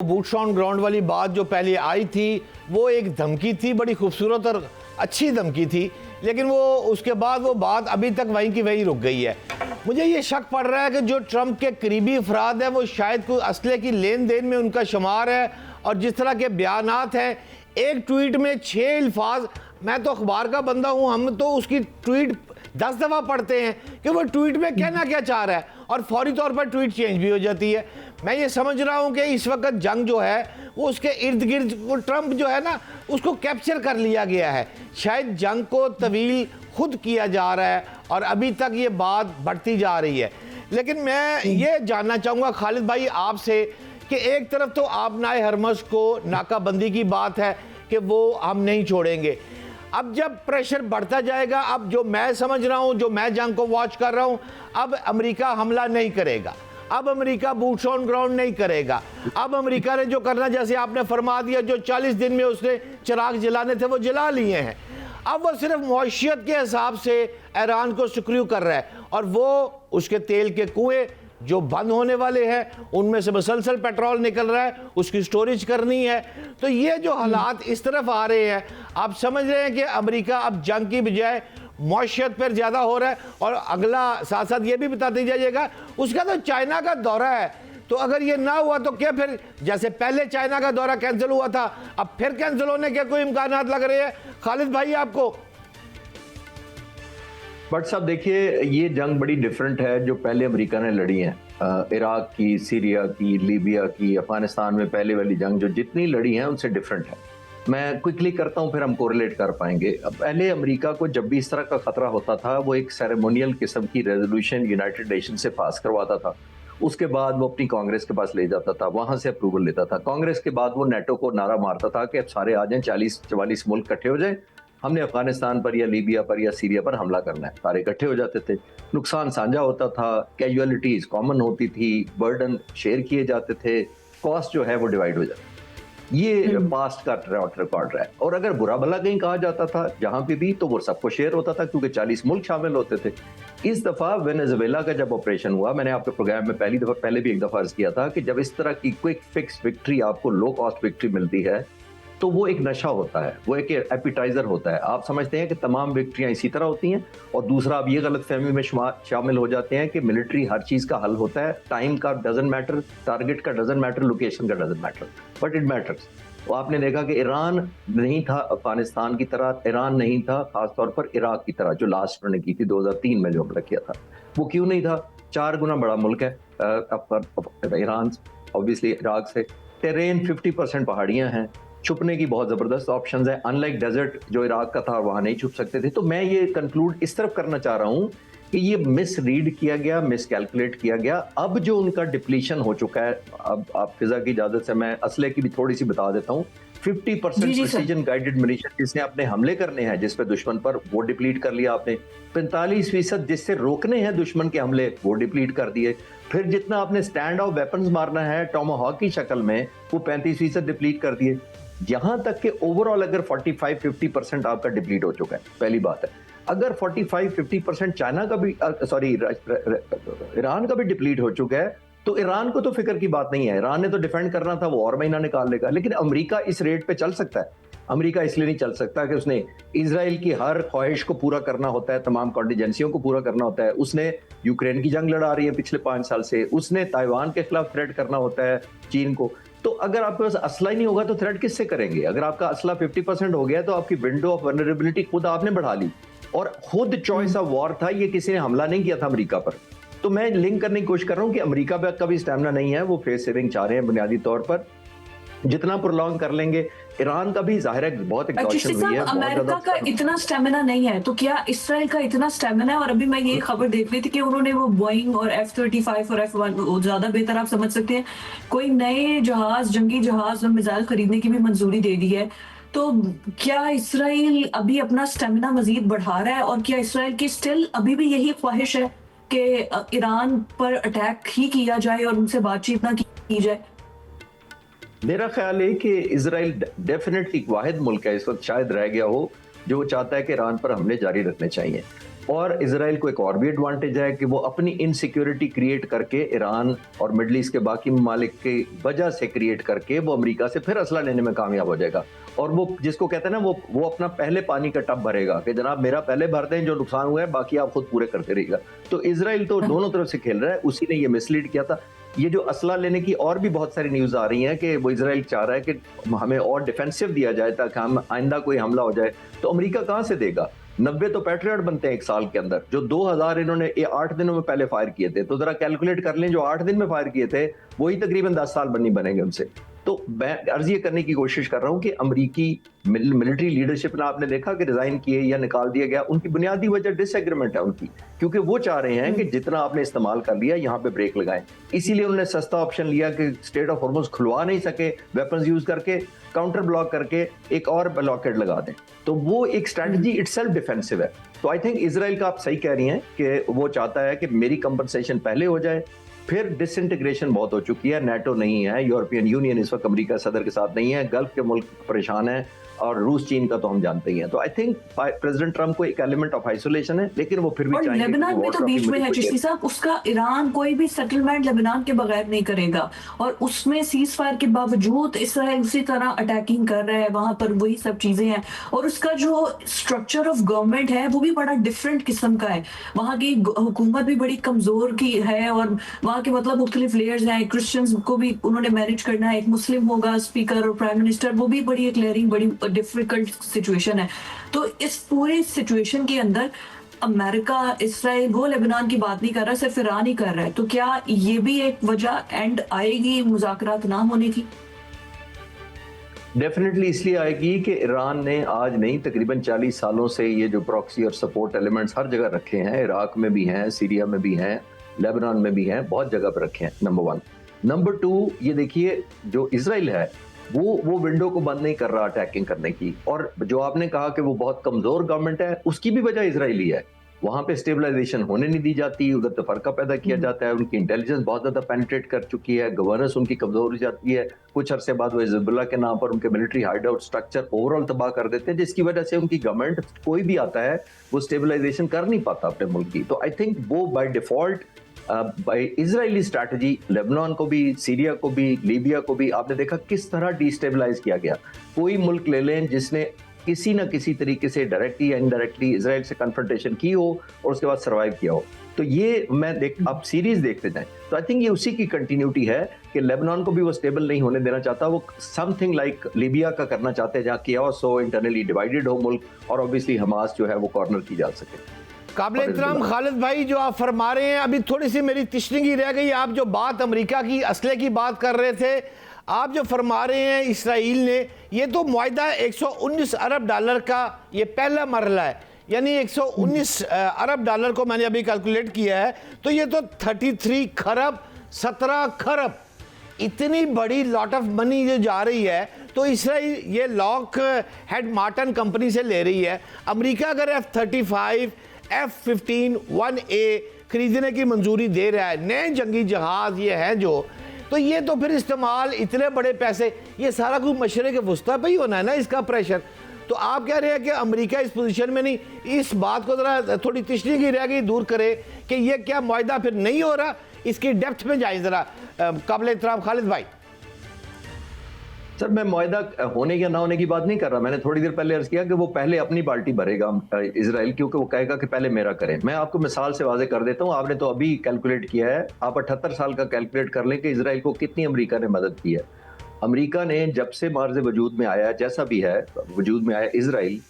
Boots on ground वाली बात जो पहले आई थी वो एक धमकी थी, बड़ी खूबसूरत और अच्छी धमकी थी, लेकिन वो उसके बाद वो बात अभी तक वहीं की वहीं रुक गई है। मुझे ये शक पड़ रहा है कि जो ट्रंप के करीबी अफराद हैं वो शायद कोई असले की लेन देन में उनका शुमार है, और जिस तरह के बयानात हैं, एक ट्वीट में 6 अल्फाज, मैं तो अखबार का बंदा हूँ, हम तो उसकी ट्वीट 10 दफ़ा पढ़ते हैं कि वो ट्वीट में कहना क्या चाह रहा है, और फौरी तौर पर ट्वीट चेंज भी हो जाती है। मैं ये समझ रहा हूँ कि इस वक्त जंग जो है वो उसके इर्द गिर्द वो ट्रंप जो है ना उसको कैप्चर कर लिया गया है। शायद जंग को तवील खुद किया जा रहा है और अभी तक ये बात बढ़ती जा रही है। लेकिन मैं ये जानना चाहूँगा खालिद भाई आपसे कि एक तरफ तो आप नाए हरमस को नाकाबंदी की बात है कि वो हम नहीं छोड़ेंगे, अब जब प्रेशर बढ़ता जाएगा, अब जो मैं समझ रहा हूं, जो मैं जंग को वॉच कर रहा हूं, अब अमेरिका हमला नहीं करेगा, अब अमेरिका बूट्स ऑन ग्राउंड नहीं करेगा। अब अमेरिका ने जो करना, जैसे आपने फरमा दिया, जो 40 दिन में उसने चिराग जलाने थे वो जला लिए हैं। अब वो सिर्फ मौशियत के हिसाब से ईरान को सक्रिय कर रहा है, और वो उसके तेल के कुएं जो बंद होने वाले हैं उनमें से मुसलसल पेट्रोल निकल रहा है, उसकी स्टोरेज करनी है। तो ये जो हालात इस तरफ आ रहे हैं, आप समझ रहे हैं कि अमेरिका अब जंग की बजाय मौशियत पर ज़्यादा हो रहा है। और अगला साथ साथ ये भी बताते जाइएगा, उसका तो चाइना का दौरा है, तो अगर ये ना हुआ तो क्या फिर जैसे पहले चाइना का दौरा कैंसिल हुआ था, अब फिर कैंसिल होने के कोई इम्कानात लग रहे हैं? खालिद भाई आपको। बट साहब देखिए, ये जंग बड़ी डिफरेंट है जो पहले अमेरिका ने लड़ी है, इराक की, सीरिया की, लीबिया की, अफगानिस्तान में पहले वाली जंग जो जितनी लड़ी है उनसे डिफरेंट है। मैं क्विकली करता हूं, फिर हम कोरिलेट कर पाएंगे। पहले अमेरिका को जब भी इस तरह का खतरा होता था वो एक सेरेमोनियल किस्म की रेजोल्यूशन यूनाइटेड नेशन से पास करवाता था, उसके बाद वो अपनी कांग्रेस के पास ले जाता था, वहां से अप्रूवल लेता था। कांग्रेस के बाद वो नेटो को नारा मारता था कि अब सारे आ जाएं, 40-44 मुल्क इकट्ठे हो जाएं, हमने अफगानिस्तान पर या लीबिया पर या सीरिया पर हमला करना है। सारे इकट्ठे हो जाते थे, नुकसान साझा होता था, कैजुअलिटीज कॉमन होती थी, बर्डन शेयर किए जाते थे, कॉस्ट जो है वो डिवाइड हो जाती। ये पास्ट का रिकॉर्ड रहा है। और अगर बुरा भला कहीं कहा जाता था जहां पे भी, तो वो सबको शेयर होता था क्योंकि 40 मुल्क शामिल होते थे। इस दफा वेनेजुएला का जब ऑपरेशन हुआ, मैंने आपके प्रोग्राम में पहले भी एक दफा अर्ज किया था कि जब इस तरह की क्विक फिक्स विक्ट्री, आपको लो कॉस्ट विक्ट्री मिलती है, तो वो एक नशा होता है, वो एक एपिटाइजर होता है। आप समझते हैं कि तमाम विक्ट्रियां इसी तरह होती हैं, और दूसरा आप ये गलत फहमी में शामिल हो जाते हैं कि मिलिट्री हर चीज का हल होता है। टाइम का डजंट मैटर, टारगेट का डजंट मैटर, लोकेशन का doesn't matter, but it matters. तो आपने देखा कि ईरान नहीं था अफगानिस्तान की तरह, ईरान नहीं था खासतौर पर इराक की तरह जो लास्ट उन्होंने की थी 2003 में जो हमला किया था। वो क्यों नहीं था? 4 गुना बड़ा मुल्क है ईरान, ऑब्वियसली इराक से। टेरेन 50% पहाड़ियां हैं, छुपने की बहुत जबरदस्त ऑप्शंस है, अनलाइक डेजर्ट जो इराक का था वहां नहीं छुप सकते थे। तो मैं ये कंक्लूड इस तरफ करना चाह रहा हूं कि ये मिस रीड किया गया, मिस कैलकुलेट किया गया। अब जो उनका डिप्लीशन हो चुका है, अब आप फिजा की इजाजत से मैं असले की भी थोड़ी सी बता देता हूँ। 50% प्रिसीजन गाइडेड मिलिशिया जिसने अपने हमले करने हैं जिस पे दुश्मन पर, वो डिप्लीट कर लिया आपने। 45% जिससे रोकने हैं दुश्मन के हमले, वो डिप्लीट कर दिए। फिर जितना आपने स्टैंड ऑफ वेपन्स मारना है टॉमाहॉक की शक्ल में, वो 35% डिप्लीट कर दिए। यहां तक कि ओवरऑल अगर 45-50% आपका डिप्लीट हो चुका है, पहली बात है। अगर 45-50% चाइना का भी ईरान का भी डिप्लीट हो चुका है, तो ईरान को तो फिक्र की बात नहीं है। ईरान ने तो डिफेंड करना था, वो और महीना निकाल लेगा। लेकिन अमेरिका इस रेट पे चल सकता है। अमेरिका इसलिए नहीं चल सकता कि उसने इजराइल की हर ख्वाहिश को पूरा करना होता है, तमाम कॉन्टिजेंसियों को पूरा करना होता है। उसने यूक्रेन की जंग लड़ा रही है पिछले 5 साल से, उसने ताइवान के खिलाफ थ्रेट करना होता है चीन को। तो अगर आपके पास असला ही नहीं होगा तो थ्रेट किससे करेंगे? अगर आपका असला 50% हो गया तो आपकी विंडो ऑफ वल्नरेबिलिटी खुद आपने बढ़ा ली, और खुद चॉइस ऑफ वॉर था, ये किसी ने हमला नहीं किया था अमेरिका पर। तो मैं लिंक करने की कोशिश कर रहा हूं कि अमेरिका का भी स्टैमिना नहीं है, वो फेस सेविंग चाह रहे हैं बुनियादी तौर पर, जितना प्रोलॉन्ग कर लेंगे। ईरान का भी जाहिर है बहुत एग्जॉशन हुई है। अमेरिका का इतना स्टेमिना नहीं है, तो क्या इसराइल का इतना स्टेमिना है? और अभी मैं ये खबर देख रही थी कि उन्होंने वो बोइंग और F-35 और F-1 ज्यादा बेहतर आप समझ सकते हैं, कोई नए जहाज, जंगी जहाज और मिसाइल खरीदने की भी मंजूरी दे दी है। तो क्या इसराइल अभी अपना स्टेमिना मजीद बढ़ा रहा है? और क्या इसराइल की स्टिल अभी भी यही ख्वाहिश है कि ईरान पर अटैक ही किया जाए और उनसे बातचीत ना की जाए? मेरा ख्याल है कि इजराइल डेफिनेटली वाहिद मुल्क है इस वक्त शायद रह गया हो जो चाहता है कि ईरान पर हमले जारी रखने चाहिए। और इजराइल को एक और भी एडवांटेज है कि वो अपनी इनसिक्योरिटी क्रिएट करके ईरान और मिडल ईस्ट के बाकी ममालिक की वजह से क्रिएट करके वो अमेरिका से फिर असला लेने में कामयाब हो जाएगा। और वो जिसको कहते हैं ना, वो अपना पहले पानी का टब भरेगा कि जनाब मेरा पहले भर दें, जो नुकसान हुआ है बाकी आप खुद पूरे करते रहिएगा। तो इजराइल तो दोनों तरफ से खेल रहा है, उसी ने ये मिसलीड किया था। ये जो असला लेने की और भी बहुत सारी न्यूज आ रही हैं कि वो इजराइल चाह रहा है कि हमें और डिफेंसिव दिया जाए ताकि हम आइंदा कोई हमला हो जाए। तो अमेरिका कहां से देगा? 90 तो पैट्रियट बनते हैं एक साल के अंदर, जो 2000 इन्होंने 8 दिनों में पहले फायर किए थे। तो जरा कैलकुलेट कर लें, जो 8 दिन में फायर किए थे वही तकरीबन 10 साल बनेंगे उनसे। तो मैं अर्ज ये करने की कोशिश कर रहा हूं कि अमेरिकी मिलिट्री लीडरशिप ने, आपने देखा कि रिजाइन किए या निकाल दिया गया, उनकी बुनियादी वजह डिसएग्रीमेंट है उनकी, क्योंकि वो चाह रहे हैं कि जितना आपने इस्तेमाल कर लिया यहाँ पे ब्रेक लगाएं। इसीलिए उन्होंने सस्ता ऑप्शन लिया कि स्टेट ऑफ हॉर्मुज़ खुलवा नहीं सके, वेपन्स यूज करके काउंटर ब्लॉक करके एक और ब्लॉकेड लगा दें। तो वो एक स्ट्रैटेजी इटसेल्फ डिफेंसिव है। तो आई थिंक इजराइल का आप सही कह रही हैं कि वो चाहता है कि मेरी कंपनसेशन पहले हो जाए। फिर डिसइंटीग्रेशन बहुत हो चुकी है, नेटो नहीं है, यूरोपियन यूनियन इस वक्त अमेरिका सदर के साथ नहीं है, गल्फ के मुल्क परेशान है, और रूस चीन का तो हम जानते ही हैं। तो आई थिंक प्रेसिडेंट ट्रम्प को एक एलिमेंट ऑफ आइसोलेशन है, लेकिन वो फिर भी चाहेंगे। लेबनान भी तो बीच में है चिश्ती साहब, उसका ईरान कोई भी सेटलमेंट लेबनान के बगैर नहीं करेगा, और उसमें सीज फायर के बावजूद इसराइल उसी तरह अटैकिंग कर रहा है, वहां पर वही सब चीजें हैं। और उसका जो स्ट्रक्चर ऑफ गवर्नमेंट है वो भी बड़ा डिफरेंट किस्म का है, वहां की हुकूमत भी बड़ी कमजोर की है, और वहां के मतलब मुख्तलिफ लेयर्स हैं, क्रिश्चियंस को भी उन्होंने मैनेज करना है, एक मुस्लिम होगा स्पीकर और प्राइम मिनिस्टर, वो भी बड़ी एक लेयरिंग, बड़ी डिफिकल्ट सिचुएशन है। तो इस पूरे सिचुएशन के अंदर अमेरिका, इसराइल, वो लेबनान की बात नहीं कर रहा, सिर्फ ईरान ही कर रहा है। तो क्या ये भी एक वजह एंड आएगी मुज़ाकरात ना होने की? डेफिनेटली इसलिए आएगी कि ईरान ने आज नहीं, तकरीबन 40 सालों से ये जो प्रॉक्सी और सपोर्ट एलिमेंट्स हर जगह रखे हैं, इराक में भी हैं, सीरिया में भी हैं, लेबनान में भी हैं, बहुत जगह पर रखे हैं। नंबर 1। नंबर 2, ये देखिए जो इजराइल है वो विंडो को बंद नहीं कर रहा अटैकिंग करने की। और जो आपने कहा कि वो बहुत कमजोर गवर्नमेंट है, उसकी भी वजह इजरायली है। वहां पे स्टेबलाइजेशन होने नहीं दी जाती, उधर तफरका पैदा किया जाता है, उनकी इंटेलिजेंस बहुत ज्यादा पेनिट्रेट कर चुकी है, गवर्नेंस उनकी कमजोर हो जाती है। कुछ अरसे बाद वो हिजबुल्लाह के नाम पर उनके मिलिट्री हाइडआउट स्ट्रक्चर ओवरऑल तबाह कर देते हैं, जिसकी वजह से उनकी गवर्नमेंट, कोई भी आता है वो स्टेबलाइजेशन कर नहीं पाता अपने मुल्क की। तो आई थिंक वो by default by Israeli strategy Lebanon को भी, सीरिया को भी, लीबिया को भी, आपने देखा किस तरह डिस्टेबलाइज किया गया। कोई मुल्क ले लें जिसने किसी ना किसी तरीके से डायरेक्टली या इनडायरेक्टली इजराइल से कन्फ्रंटेशन की हो और उसके बाद सर्वाइव किया हो। तो ये आप सीरीज देखते जाएं तो आई थिंक ये उसी की कंटिन्यूटी है कि लेबनान को भी वो स्टेबल नहीं होने देना चाहता, वो समथिंग लाइक लीबिया का करना चाहते हैं, जहाँ कियास हो, इंटरनली डिवाइडेड हो मुल्क, और ऑब्वियसली हमास जो है वो कॉर्नर की जा सके। काबिल एहतराम खालिद भाई, जो आप फरमा रहे हैं, अभी थोड़ी सी मेरी तिश्तगी रह गई। आप जो बात अमेरिका की असले की बात कर रहे थे, आप जो फरमा रहे हैं इसराइल ने, ये तो मुआहदा 119 अरब डॉलर का ये पहला मरहला है, यानी 119 अरब डॉलर को मैंने अभी कैलकुलेट किया है, तो ये तो 33 खरब 17 खरब इतनी बड़ी लॉट ऑफ मनी जो जा रही है। तो इसराइल ये लॉक हेड मार्टिन कंपनी से ले रही है। अमेरिका अगर F-35 F-15 1A खरीदने की मंजूरी दे रहा है, नए जंगी जहाज ये हैं जो, तो ये तो फिर इस्तेमाल इतने बड़े पैसे, ये सारा कुछ मशरक़ वस्ता पे ही होना है ना इसका प्रेशर। तो आप कह रहे हैं कि अमेरिका इस पोजीशन में नहीं, इस बात को ज़रा थोड़ी तिश्तगी रह गई दूर करे कि ये क्या मुआहदा फिर नहीं हो रहा, इसकी डेप्थ में जाए ज़रा काबिल एहतराम खालिद भाई। सर मैं मुआहदा होने या ना होने की बात नहीं कर रहा, मैंने थोड़ी देर पहले अर्ज किया कि वो पहले अपनी बाल्टी भरेगा इजराइल, क्योंकि वो कहेगा कि पहले मेरा करें। मैं आपको मिसाल से वाजे कर देता हूँ, आपने तो अभी कैलकुलेट किया है, आप 78 साल का कैलकुलेट कर लें कि इजराइल को कितनी अमेरिका ने मदद की है। अमेरिका ने जब से मार्ज वजूद में आया, जैसा भी है वजूद में आया, इजराइल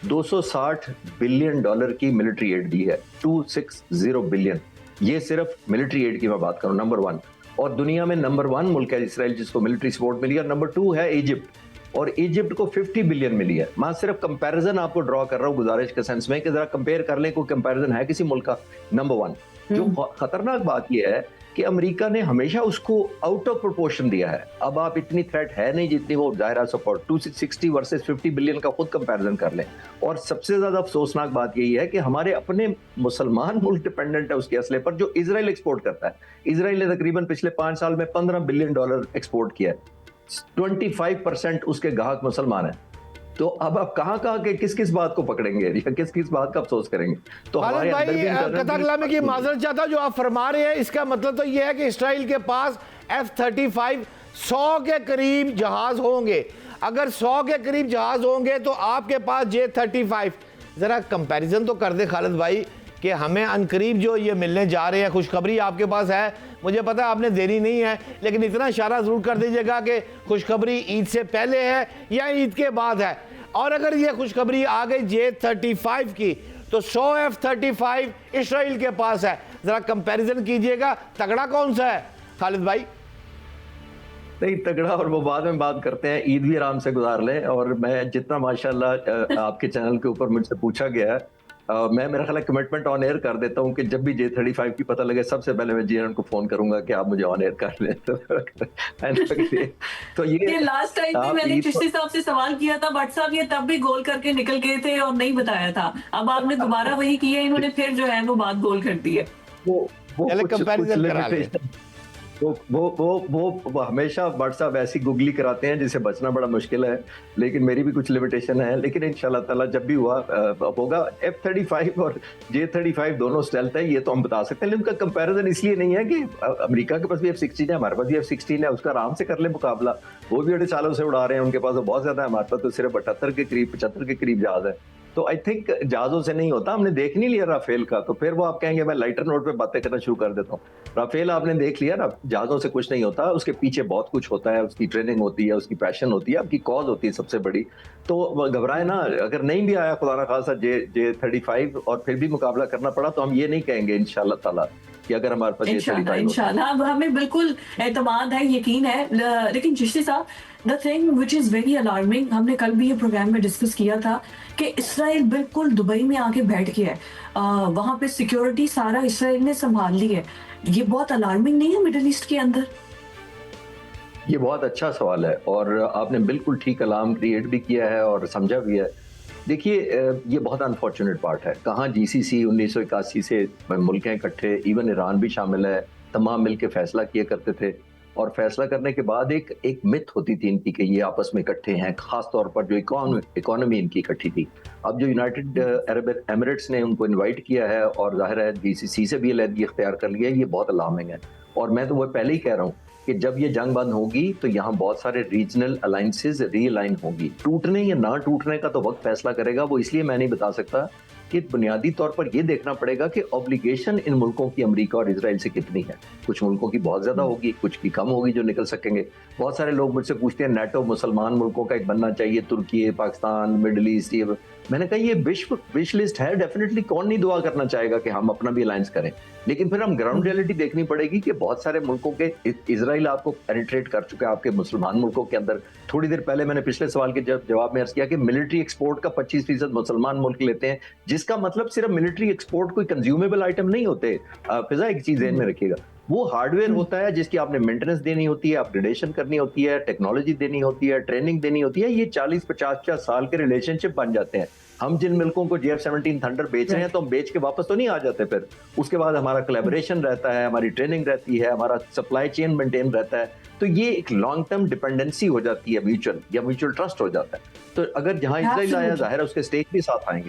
260 बिलियन डॉलर की मिलिट्री एड दी है, 260 बिलियन। ये सिर्फ मिलिट्री एड की मैं बात करूँ, नंबर 1। और दुनिया में नंबर 1 मुल्क है इसराइल जिसको मिलिट्री सपोर्ट मिली है। नंबर 2 है इजिप्ट, और इजिप्ट को 50 बिलियन मिली है। मैं सिर्फ कंपैरिजन आपको ड्रॉ कर रहा हूँ गुजारिश के सेंस में कि जरा कंपेयर कर लें, कोई कंपैरिजन है किसी मुल्क का। नंबर 1 जो खतरनाक बात यह है कि अमेरिका ने हमेशा उसको आउट ऑफ प्रोपोर्शन दिया है। अब आप इतनी थ्रेट है नहीं जितनी वो दायरा सपोर्ट, 260 वर्सेस 50 बिलियन का खुद कंपैरिजन कर लें। और सबसे ज्यादा अफसोसनाक बात यही है कि हमारे अपने मुसलमान मुल्क डिपेंडेंट है उसके असले पर, जो इजराइल एक्सपोर्ट करता है। इजराइल ने तकरीबन पिछले 5 साल में $15 बिलियन एक्सपोर्ट किया है, 25% उसके ग्राहक मुसलमान है। तो अब आप कहाँ के किस बात को पकड़ेंगे या किस बात का अफसोस करेंगे? तो खालिद हमारे अंदर भी भाई, कताकलामी की माजरत चाहता, जो आप फरमा रहे हैं इसका मतलब तो ये है कि इसराइल के पास F-35 100 के करीब जहाज होंगे। अगर 100 के करीब जहाज होंगे तो आपके पास J-35, ज़रा कंपैरिजन तो कर दे खालिद भाई कि हमें अनकरीब जो ये मिलने जा रहे हैं, खुशखबरी आपके पास है, मुझे पता है आपने देरी नहीं है, लेकिन इतना इशारा ज़रूर कर दीजिएगा कि खुशखबरी ईद से पहले है या ईद के बाद है। और अगर ये खुशखबरी आ गई J-35 की तो 100 F-35 इसराइल के पास है। ज़रा कंपैरिजन कीजिएगा, तगड़ा कौन सा है खालिद भाई? नहीं, तगड़ा और वो बाद में बात करते हैं, ईद भी आराम से गुजार लें। और मैं जितना माशाल्लाह आपके चैनल के ऊपर मुझसे पूछा गया है, मैं मेरा ख्याल कमिटमेंट ऑन एयर कर देता हूँ कि जब भी J-35 की पता लगे सबसे पहले मैं जीएन को फोन करूंगा कि आप मुझे ऑन एयर कर लें। तो ये लास्ट टाइम भी मैंने चिश्ती साहब से सवाल किया था, बट साहब ये तब भी गोल करके निकल गए थे और नहीं बताया था। अब आपने दोबारा वही किया, इन्होंने फिर जो है वो बात गोल कर दी है। वो कंपैरिजन करा लें। वो हमेशा बट साहब ऐसी गुगली कराते हैं जिसे बचना बड़ा मुश्किल है, लेकिन मेरी भी कुछ लिमिटेशन है। लेकिन इंशाल्लाह ताला जब भी होगा F-35 और J-35 दोनों स्टेल्थ है, ये तो हम बता सकते हैं। लेकिन उनका कंपैरिजन इसलिए नहीं है कि अमेरिका के पास भी F-16 है, हमारे पास भी F-16 है, उसका आराम से कर ले मुकाबला। वो भी 2.5 सालों से उड़ा रहे हैं, उनके पास तो बहुत ज्यादा है, हमारे पास तो सिर्फ 78 के करीब 75 के करीब जहाज है। तो आई थिंक जहाजों से नहीं होता। हमने देख नहीं लिया राफेल का, तो फिर वो आप कहेंगे मैं लाइटर नोट पे बातें करना शुरू कर देता हूँ। राफेल आपने देख लिया ना, जहाजों से कुछ नहीं होता, उसके पीछे बहुत कुछ होता है, उसकी ट्रेनिंग होती है, उसकी पैशन होती है, आपकी कॉज होती है सबसे बड़ी। तो घबराए ना, अगर नहीं भी आया खुदा ना खासा J-35 और फिर भी मुकाबला करना पड़ा, तो हम ये नहीं कहेंगे इंशाल्लाह ताला कि अगर हमारे पास इंशाल्लाह अब हमें बिल्कुल एतमाद है, यकीन है। लेकिन चिश्ती साहब, the thing which is very alarming, हमने कल भी ये प्रोग्राम में डिस्कस किया था कि इसराइल बिल्कुल दुबई में आके बैठ गया है, वहां पे सिक्योरिटी सारा इसराइल ने संभाल ली है। ये बहुत अलार्मिंग नहीं है मिडिल ईस्ट के अंदर? ये बहुत अच्छा सवाल है और आपने बिल्कुल ठीक अलार्म क्रिएट भी किया है और समझा भी है। देखिए, ये बहुत अनफॉर्चुनेट पार्ट है। कहाँ GCC 1981 से मुल्कें इकट्ठे, इवन ईरान भी शामिल है, तमाम मिलके फैसला किया करते थे। और फैसला करने के बाद एक मिथ होती थी इनकी कि ये आपस में इकट्ठे हैं, खास तौर पर जो इकोनॉमी इनकी इकट्ठी थी। अब जो यूनाइटेड अरब एमिरेट्स ने उनको इनवाइट किया है और जाहिर है GCC से भी अलहदगी इख्तियार कर लिया है, ये बहुत अलार्मिंग है। और मैं तो वो पहले ही कह रहा हूँ कि जब ये जंग बंद होगी तो यहाँ बहुत सारे रीजनल अलायंसेज रीअलाइन होंगी। टूटने या ना टूटने का तो वक्त फैसला करेगा, वो इसलिए मैं नहीं बता सकता कि बुनियादी तौर पर ये देखना पड़ेगा कि ऑब्लिगेशन इन मुल्कों की अमेरिका और इजराइल से कितनी है। कुछ मुल्कों की बहुत ज्यादा होगी, कुछ की कम होगी जो निकल सकेंगे। बहुत सारे लोग मुझसे पूछते हैं नाटो मुसलमान मुल्कों का एक बनना चाहिए, तुर्की, पाकिस्तान, मिडिल ईस्ट। ये मैंने कहा ये विश लिस्ट है, डेफिनेटली कौन नहीं दुआ करना चाहेगा कि हम अपना भी अलायंस करें। लेकिन फिर हम ग्राउंड रियलिटी देखनी पड़ेगी कि बहुत सारे मुल्कों के इजराइल आपको पेनिट्रेट कर चुका है आपके मुसलमान मुल्कों के अंदर। थोड़ी देर पहले मैंने पिछले सवाल के जवाब में अर्ज किया कि मिलिट्री एक्सपोर्ट का 25% मुसलमान मुल्क लेते हैं, जिसका मतलब सिर्फ मिलिट्री एक्सपोर्ट कोई कंज्यूमेबल आइटम नहीं होते। फिजा एक चीज ध्यान में रखिएगा, वो हार्डवेयर होता है जिसकी आपने मेंटेनेंस देनी होती है, अपग्रेडेशन करनी होती है, टेक्नोलॉजी देनी होती है, ट्रेनिंग देनी होती है। ये 40-50 साल के रिलेशनशिप बन जाते हैं। हम जिन मुल्कों को JF-17 थंडर बेच रहे हैं तो हम बेच के वापस तो नहीं आ जाते। फिर उसके बाद हमारा कोलैबोरेशन रहता है, हमारी ट्रेनिंग रहती है, हमारा सप्लाई चेन मेंटेन रहता है। तो ये एक लॉन्ग टर्म डिपेंडेंसी हो जाती है, म्यूचुअल ट्रस्ट हो जाता है। तो अगर जहां इजराइल आया, जाहिर है उसके स्टेक भी साथ आएंगे।